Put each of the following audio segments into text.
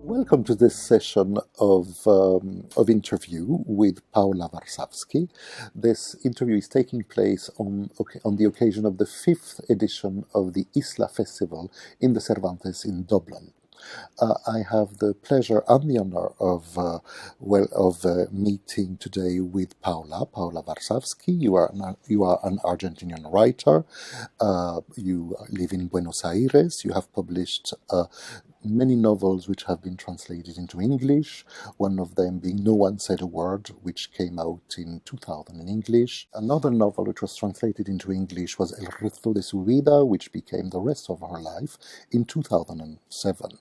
Welcome to this session of interview with Paula Varsavsky. This interview is taking place on the occasion of the 5th edition of the Isla Festival in the Cervantes in Dublin. I have the pleasure and the honor of meeting today with Paula Varsavsky. You are an Argentinian writer. You live in Buenos Aires. You have published many novels which have been translated into English, one of them being No One Said a Word, which came out in 2000 in English. Another novel which was translated into English was El Resto de su Vida, which became The Rest of Her Life in 2007.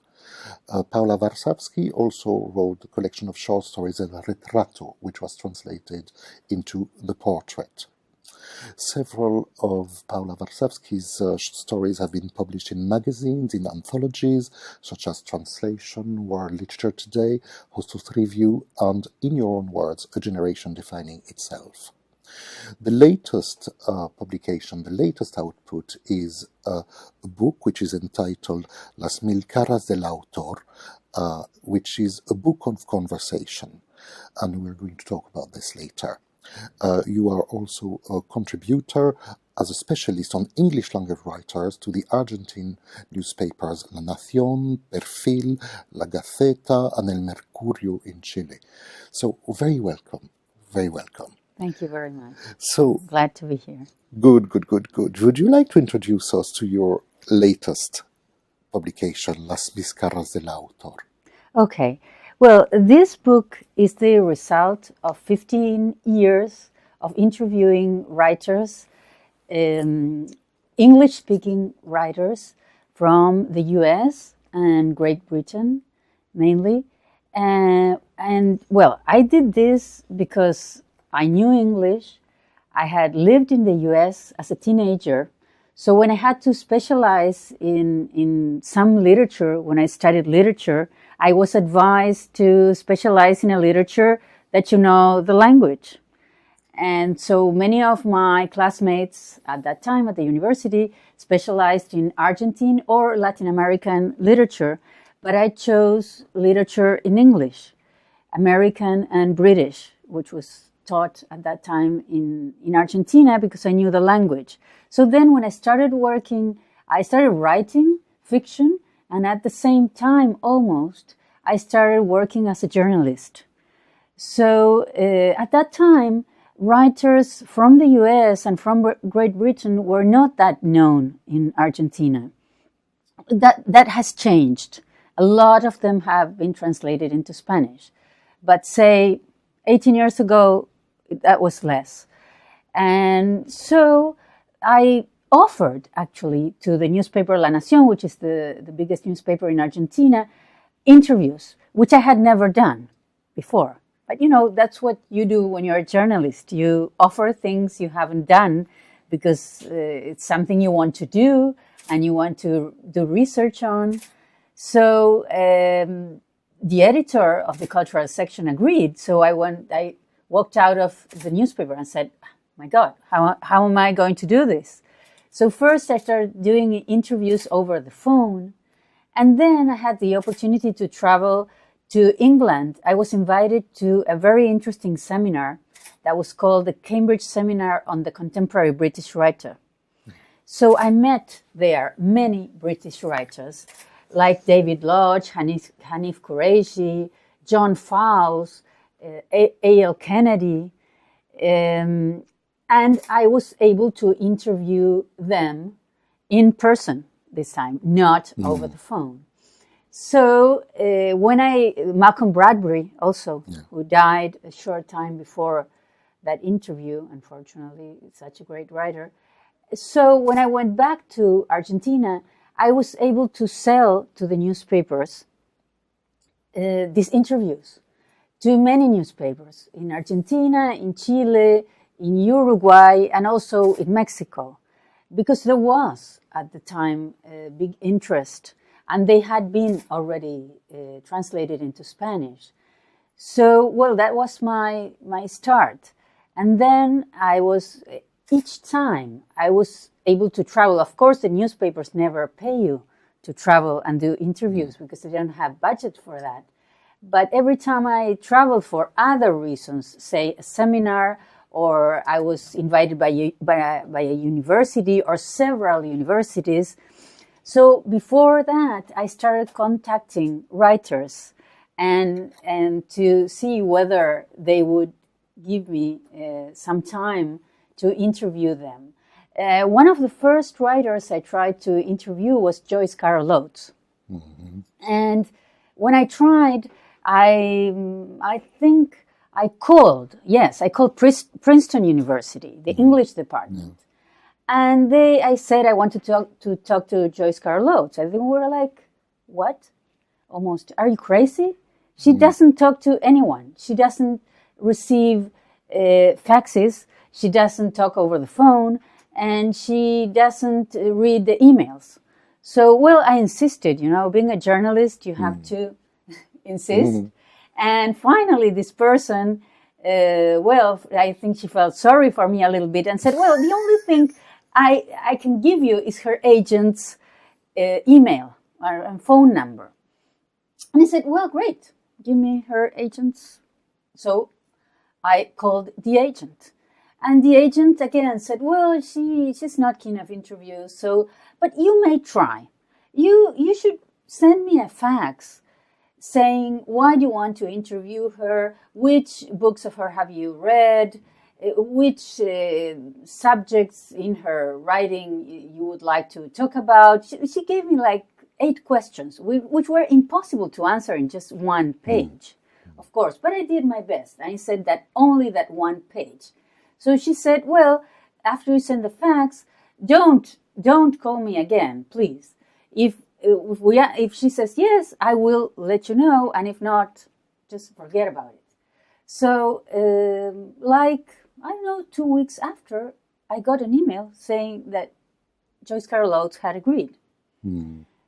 Paula Varsavsky also wrote a collection of short stories, El Retrato, which was translated into The Portrait. Several of Paula Varsavsky's stories have been published in magazines, in anthologies, such as Translation, World Literature Today, Hostos Review, and, in your own words, A Generation Defining Itself. The latest publication, the latest output is a book which is entitled Las Mil Caras del Autor, which is a book of conversation, and we're going to talk about this later. You are also a contributor as a specialist on English language writers to the Argentine newspapers La Nación, Perfil, La Gaceta, and El Mercurio in Chile. So very welcome, very welcome. Thank you very much. So glad to be here. Good. Would you like to introduce us to your latest publication, Las Mil Caras del Autor? Okay. Well, this book is the result of 15 years of interviewing writers, English-speaking writers from the US and Great Britain, mainly. And well, I did this because I knew English. I had lived in the US as a teenager. So when I had to specialize in some literature, when I studied literature, I was advised to specialize in a literature that you know the language. And so many of my classmates at that time at the university specialized in Argentine or Latin American literature, but I chose literature in English, American and British, which was taught at that time in Argentina because I knew the language. So then when I started working, I started writing fiction, and at the same time, almost, I started working as a journalist. So at that time, writers from the US and from Great Britain were not that known in Argentina. That has changed. A lot of them have been translated into Spanish. But say 18 years ago, that was less. And so I offered actually to the newspaper La Nación, which is the biggest newspaper in Argentina, interviews, which I had never done before. But you know, that's what you do when you're a journalist. You offer things you haven't done because it's something you want to do and you want to do research on. So the editor of the cultural section agreed. So I walked out of the newspaper and said, my God, how am I going to do this? So first I started doing interviews over the phone, and then I had the opportunity to travel to England. I was invited to a very interesting seminar that was called the Cambridge Seminar on the Contemporary British Writer. So I met there many British writers like David Lodge, Hanif Kureishi, John Fowles, A.L. Kennedy, and I was able to interview them in person this time, not over the phone. So Malcolm Bradbury also, who died a short time before that interview, unfortunately, such a great writer. So when I went back to Argentina, I was able to sell to the newspapers these interviews to many newspapers in Argentina, in Chile, in Uruguay, and also in Mexico, because there was at the time a big interest, and they had been already translated into Spanish. So, well, that was my start. And then each time I was able to travel. Of course, the newspapers never pay you to travel and do interviews because they don't have budget for that. But every time I traveled for other reasons, say a seminar, or I was invited by a university or several universities. So before that, I started contacting writers and to see whether they would give me some time to interview them. One of the first writers I tried to interview was Joyce Carol Oates. Mm-hmm. And when I tried, I think I called Princeton University, the English department. And I said I wanted to talk to Joyce Carol Oates. I think we were like, what? Almost, are you crazy? She doesn't talk to anyone. She doesn't receive faxes. She doesn't talk over the phone. And she doesn't read the emails. So, well, I insisted, being a journalist, you have to insist. And finally, this person, I think she felt sorry for me a little bit and said, well, the only thing I can give you is her agent's email or phone number. And I said, well, great. Give me her agent's. So I called the agent. And the agent again said, well, she's not keen of interviews. So, but you may try. You should send me a fax saying, why do you want to interview her? Which books of her have you read? Which subjects in her writing you would like to talk about? She gave me like 8 questions, which were impossible to answer in just one page, of course. But I did my best. I said that only that one page. So she said, well, after you send the fax, don't call me again, please. If she says yes, I will let you know. And if not, just forget about it. So, 2 weeks after, I got an email saying that Joyce Carol Oates had agreed.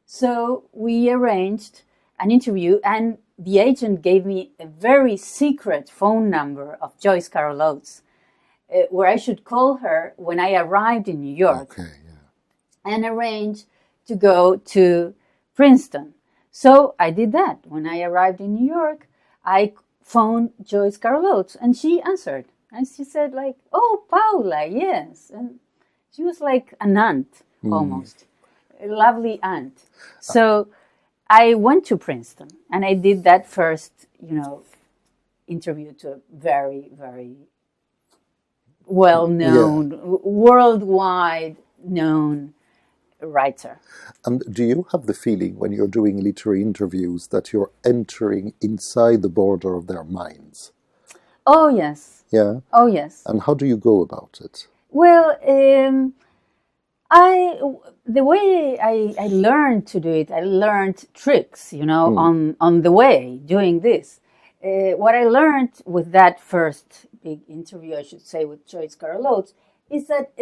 So we arranged an interview, and the agent gave me a very secret phone number of Joyce Carol Oates, where I should call her when I arrived in New York, and arrange to go to Princeton. So I did that. When I arrived in New York, I phoned Joyce Carol Oates, and she answered. And she said, like, oh, Paula, yes. And she was like an aunt, almost. A lovely aunt. So I went to Princeton, and I did that first, interview to a very, very well-known, worldwide known writer. And do you have the feeling when you're doing literary interviews that you're entering inside the border of their minds? Oh, yes. Yeah? Oh, yes. And how do you go about it? Well, the way I learned to do it, I learned tricks, on the way doing this. What I learned with that first big interview, I should say, with Joyce Carol Oates, is that,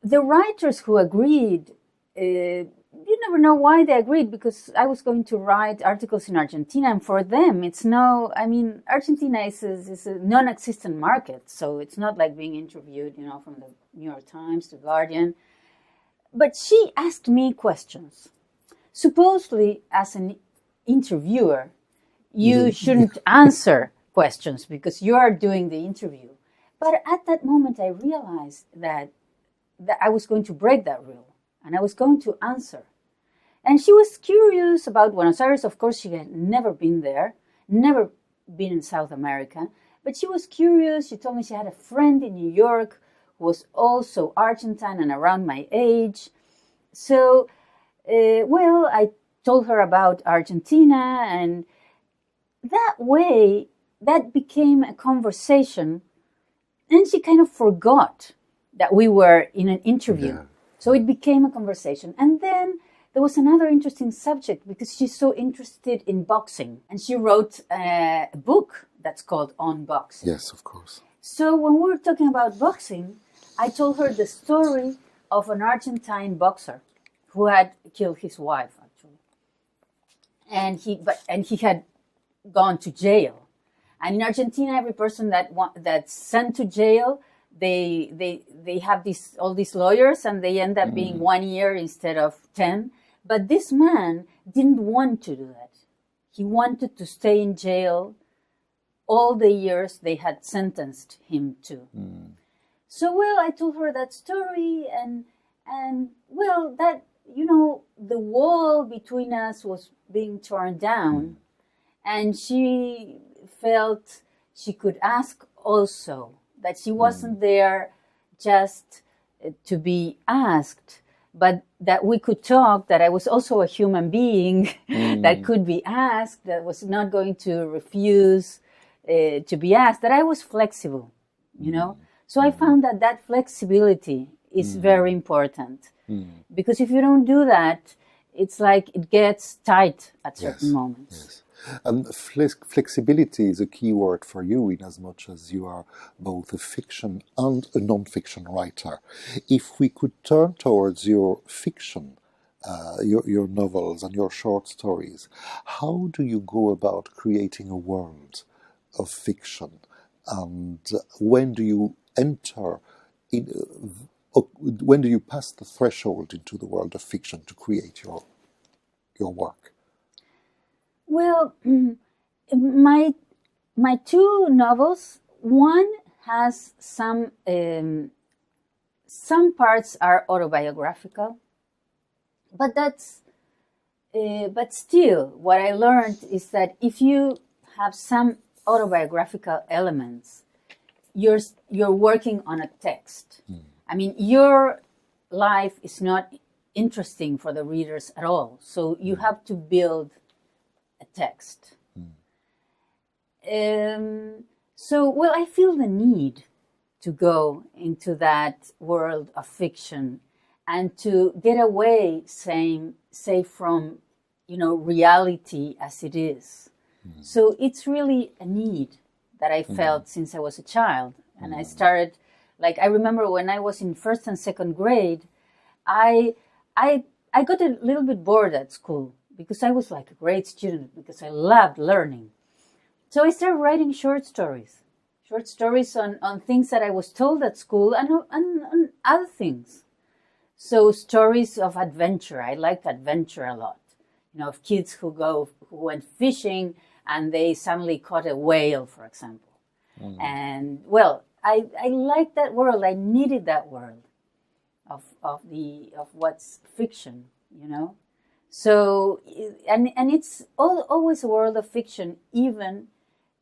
the writers who agreed, you never know why they agreed, because I was going to write articles in Argentina, and for them, Argentina is a non-existent market, so it's not like being interviewed, from the New York Times to Guardian. But she asked me questions. Supposedly, as an interviewer, you shouldn't answer questions because you are doing the interview. But at that moment, I realized that I was going to break that rule, and I was going to answer. And she was curious about Buenos Aires. Of course, she had never been there, never been in South America. But she was curious. She told me she had a friend in New York who was also Argentine and around my age. So, I told her about Argentina. And that way, that became a conversation. And she kind of forgot that we were in an interview. Yeah. So it became a conversation. And then there was another interesting subject because she's so interested in boxing. And she wrote a book that's called On Boxing. Yes, of course. So when we were talking about boxing, I told her the story of an Argentine boxer who had killed his wife, actually. And he had gone to jail. And in Argentina, every person that's sent to jail, they have all these lawyers, and they end up being 1 year instead of 10. But this man didn't want to do that. He wanted to stay in jail all the years they had sentenced him to. So, well, I told her that story, and well, that, the wall between us was being torn down, and she felt she could ask also, that she wasn't there just to be asked, but that we could talk, that I was also a human being that could be asked, that was not going to refuse to be asked, that I was flexible, So I found that flexibility is very important, because if you don't do that, it's like it gets tight at certain moments. Yes. And flexibility is a key word for you, in as much as you are both a fiction and a non-fiction writer. If we could turn towards your fiction, your novels and your short stories, how do you go about creating a world of fiction? And when do you enter when do you pass the threshold into the world of fiction to create your work? Well, my two novels, one has some parts are autobiographical, but but still, what I learned is that if you have some autobiographical elements, you're working on a text. I mean, your life is not interesting for the readers at all, so you have to build a text. So, well, I feel the need to go into that world of fiction and to get away, say from, reality as it is. So it's really a need that I felt since I was a child. And I started, I remember when I was in first and second grade, I got a little bit bored at school, because I was like a great student, because I loved learning. So I started writing short stories on things that I was told at school, and on other things. So stories of adventure. I liked adventure a lot. Of kids who went fishing and they suddenly caught a whale, for example. And, well, I liked that world. I needed that world of what's fiction, So, and it's always a world of fiction, even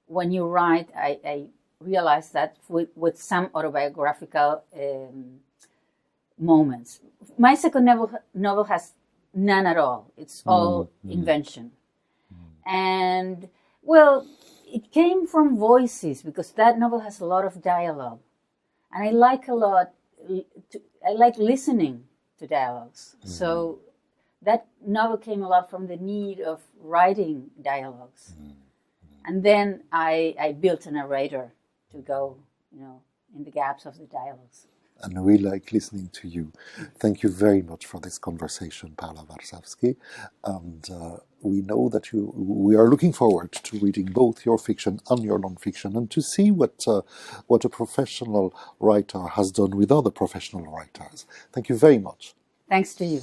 when you write. I realized that with some autobiographical moments. My second novel has none at all. It's all invention. And, well, it came from voices, because that novel has a lot of dialogue. And I like I like listening to dialogues. So that novel came a lot from the need of writing dialogues. And then I built a narrator to go, in the gaps of the dialogues. And we like listening to you. Thank you very much for this conversation, Paula Varsavsky. And we know that we are looking forward to reading both your fiction and your non-fiction, and to see what a professional writer has done with other professional writers. Thank you very much. Thanks to you.